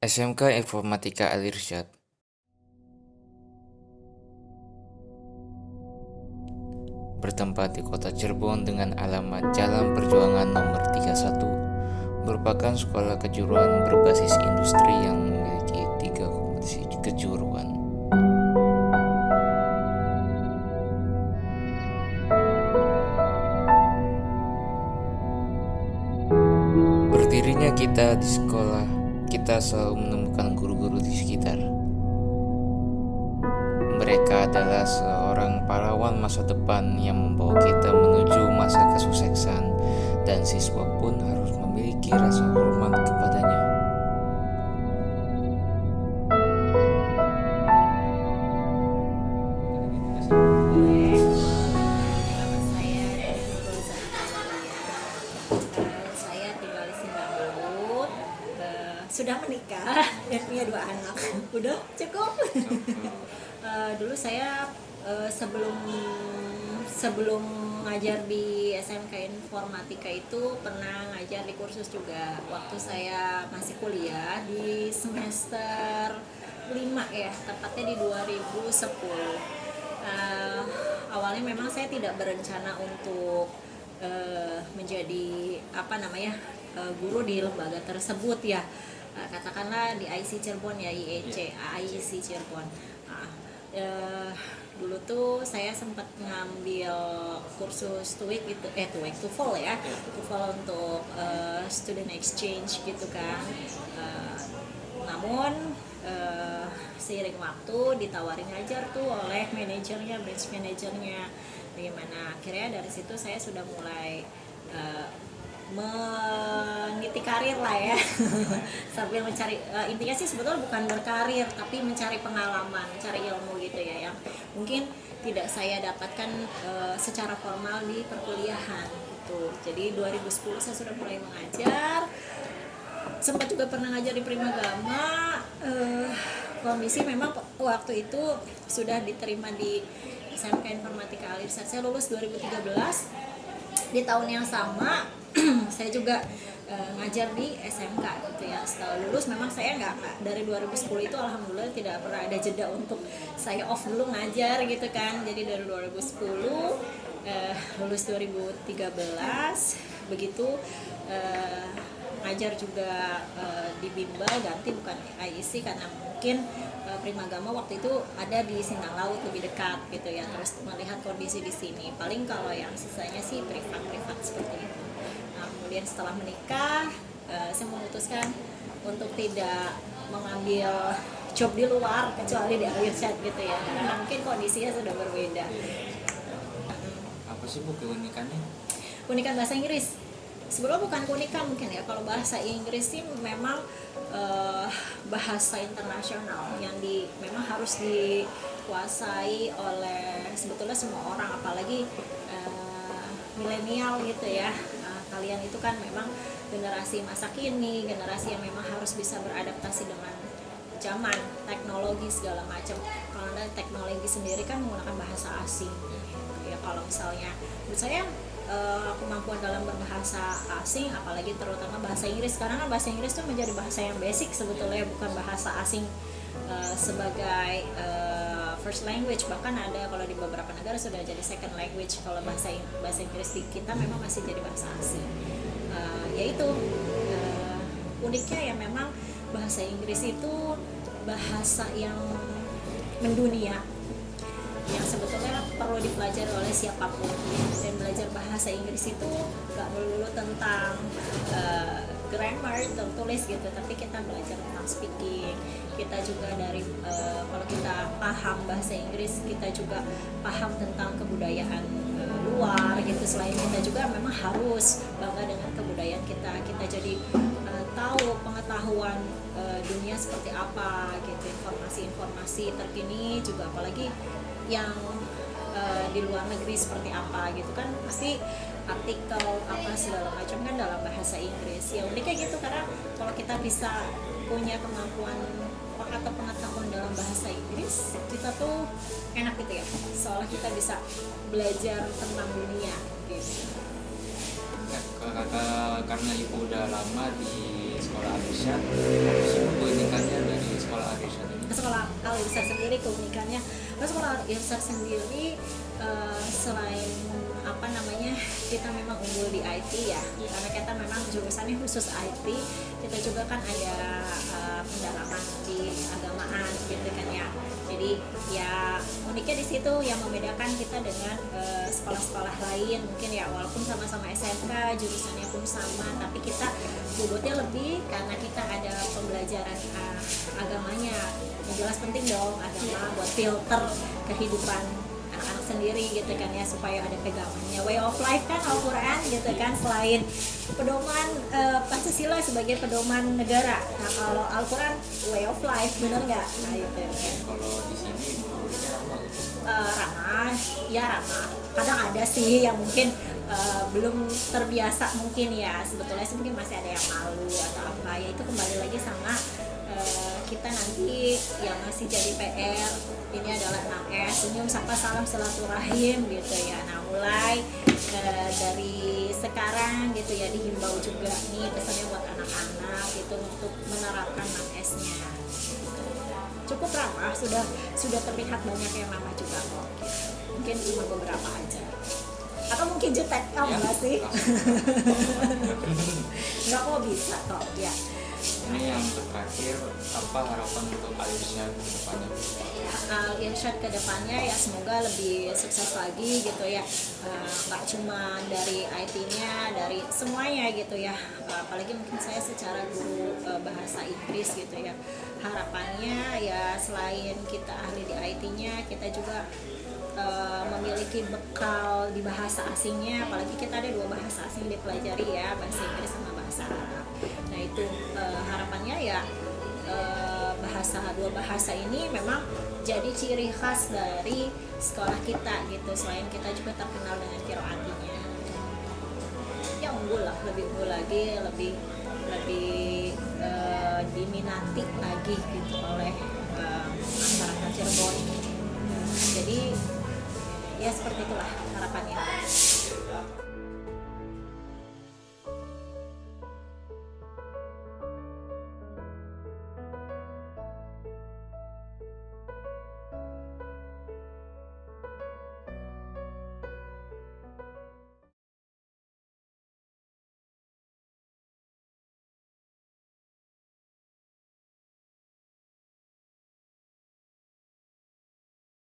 SMK Informatika Al-Irsyad bertempat di kota Cirebon dengan alamat Jalan Perjuangan nomor 31, merupakan sekolah kejuruan berbasis industri yang memiliki 3 kompetisi kejuruan. Berdirinya kita di sekolah, kita selalu menemukan guru-guru di sekitar. Mereka adalah seorang pahlawan masa depan yang membawa kita menuju masa kesuksesan, dan siswa pun harus memiliki rasa hormat kepadanya. Saya tinggal di Singapura, sudah menikah dan punya 2 anak. Udah cukup. Dulu saya sebelum ngajar di SMK Informatika itu pernah ngajar di kursus juga waktu saya masih kuliah di semester 5 ya, tepatnya di 2010. Awalnya memang saya tidak berencana untuk menjadi guru di lembaga tersebut ya. Katakanlah di IC Cirebon ya, IC Cirebon. Dulu tuh saya sempat ngambil kursus TOEIC gitu, TOEFL ya, TOEFL untuk student exchange gitu kan. Namun seiring waktu ditawarin ngajar tuh oleh manajernya, branch manajernya. Bagaimana akhirnya dari situ saya sudah mulai meniti karir lah ya. Sambil mencari intinya sih sebetulnya bukan berkarir tapi mencari pengalaman, mencari ilmu gitu ya, yang mungkin tidak saya dapatkan secara formal di perkuliahan gitu. Jadi 2010 saya sudah mulai mengajar, sempat juga pernah ngajar di Primagama. Kondisi memang waktu itu sudah diterima di SMK Informatika Al-Irsyad. Saya lulus 2013. Di tahun yang sama saya juga ngajar di SMK gitu ya. Setelah lulus memang saya nggak dari 2010 itu alhamdulillah tidak pernah ada jeda untuk saya off dulu ngajar gitu kan. Jadi dari 2010 lulus 2013 begitu ngajar juga di Bimbel, ganti bukan IEC karena mungkin Primagama waktu itu ada di Sindang Laut lebih dekat gitu ya. Terus melihat kondisi di sini, paling kalau yang sisanya sih privat seperti itu. Nah, kemudian setelah menikah saya memutuskan untuk tidak mengambil job di luar kecuali di Al-Irsyad gitu ya, karena mungkin kondisinya sudah berbeda. Apa sih Bu keunikannya? Keunikan bahasa Inggris sebelum bukan keunikan mungkin ya, kalau bahasa Inggris sih memang bahasa internasional yang memang harus dikuasai oleh sebetulnya semua orang, apalagi milenial gitu ya. Kalian itu kan memang generasi masa kini, generasi yang memang harus bisa beradaptasi dengan zaman, teknologi segala macam. Kalau ada teknologi sendiri kan menggunakan bahasa asing ya. Kalau misalnya menurut saya kemampuan dalam berbahasa asing, apalagi terutama bahasa Inggris, karena kan bahasa Inggris itu menjadi bahasa yang basic sebetulnya, bukan bahasa asing sebagai first language. Bahkan ada kalau di beberapa negara sudah jadi second language. Kalau bahasa Inggris di kita memang masih jadi bahasa asing. Yaitu uniknya ya, memang bahasa Inggris itu bahasa yang mendunia, yang sebetulnya perlu dipelajari oleh siapapun. Dan belajar bahasa Inggris itu gak melulu tentang grammar tertulis gitu, tapi kita belajar tentang speaking. Kita juga dari kalau kita paham bahasa Inggris, kita juga paham tentang kebudayaan luar gitu. Selain kita juga memang harus bangga dengan kebudayaan kita. Kita jadi tahu pengetahuan dunia seperti apa gitu, informasi-informasi terkini juga, apalagi yang di luar negeri seperti apa gitu kan, pasti artikel apa segala macam kan dalam bahasa Inggris. Ya uniknya gitu, karena kalau kita bisa punya kemampuan atau pengetahuan dalam bahasa Inggris, kita tuh enak gitu ya, soalnya kita bisa belajar tentang dunia gitu. Karena Ibu udah lama di sekolah Al-Irsyad, apa sih Bu keunikan sendiri keunikannya. Terus kalau Irsyad sendiri selain apa namanya, kita memang unggul di IT ya, karena kita memang jurusannya khusus IT, kita juga kan ada pendalaman di agamaan gitu kan ya. Jadi ya uniknya di situ yang membedakan kita dengan sekolah-sekolah lain mungkin ya, walaupun sama-sama SMK jurusannya pun sama, tapi kita bobotnya lebih karena kita ada pembelajaran agamanya. Yang jelas penting dong agama buat filter kehidupan anak-anak sendiri gitu kan ya, supaya ada pegangannya. Way of life kan Al-Quran gitu kan, selain pedoman Pancasila sebagai pedoman negara. Nah kalau Al-Quran way of life, bener nggak? Nah itu ya. Kalau di sini gurunya ramah. Ramah, ya ramah. Kadang ada sih yang mungkin belum terbiasa mungkin ya, sebetulnya sih mungkin masih ada yang malu atau apa ya, itu kembali lagi sama kita nanti yang masih jadi PR. Ini adalah 6S, senyum, sapa, salam, silaturahim gitu ya. Nah mulai dari sekarang gitu ya, dihimbau juga nih pesannya buat anak-anak gitu untuk menerapkan 6S-nya. Cukup ramah, sudah terlihat banyak yang ramah juga kok. Mungkin cuma beberapa aja. Atau mungkin jutek, enggak sih? Enggak kok, bisa kok ya. Ini yang terakhir, apa harapan untuk Al-Irsyad ke depannya? Al-Irsyad ke depannya ya semoga lebih sukses lagi gitu ya, nggak cuma dari IT-nya, dari semuanya gitu ya. Apalagi mungkin saya secara guru bahasa Inggris gitu ya, harapannya ya selain kita ahli di IT-nya, kita juga memiliki bekal di bahasa asingnya. Apalagi kita ada 2 bahasa asing dipelajari ya, bahasa Inggris sama bahasa Arab. Nah itu harapannya ya dua bahasa ini memang jadi ciri khas dari sekolah kita gitu. Selain kita juga terkenal dengan qiraatinya, ya unggul lah, lebih unggul lagi, lebih diminati lagi gitu oleh masyarakat Cirebon. Jadi ya seperti itulah harapannya.